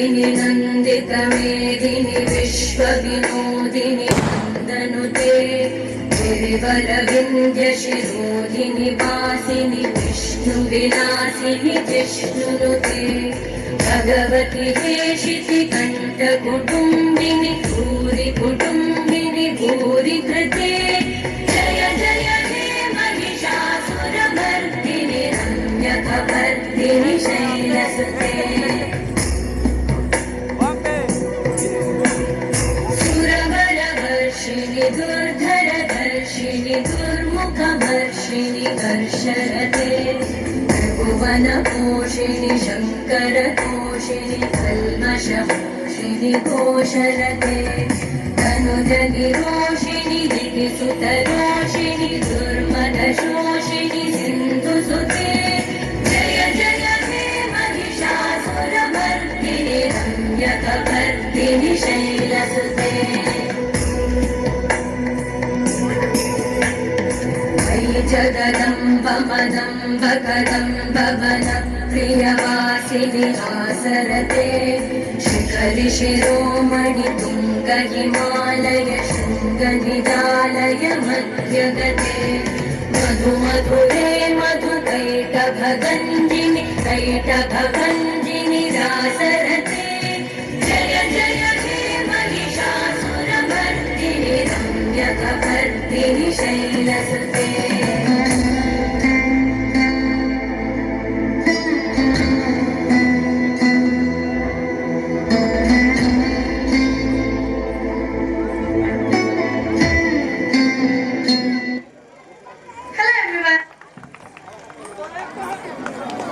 नन्दिनि नन्दितमेदिनि विश्वविनोदिनि वन्दनुते गिरिवरविन्द्यशिरोधिनि वासिनि विष्णुविलासिनि जिष्णुनुते भगवति हेशितिकण्ठकुटुम्बिनि भूरि कुटुम्बिनि भूरि कृते जय जय हे महिषासुरमर्दिनि रम्यकपर्दिनि शैलसुते सुरवरवर्षिणि दुर्धरधर्षिणि दुर्मुखवर्षिणि कर्षरते भुवनपोषिणि शङ्करतोषिणि कल्मषपोषिणि घोषरते तनुजनिरोषिणि दितिसुतरोषिणि दुर्मदशोषिणि सिन्धुसुते जय जय हे महिषासुरमर्दिनि रम्यकपर्दिनि शैलसुते जगदम्ब मदम्ब कदम्ब वन प्रियवासिनि आसरते शिखरि शिरोमणि तुङ्ग हिमालय शृङ्ग निजालय मध्यगते मधु मधुरे मधु कैटभगञ्जिनि रास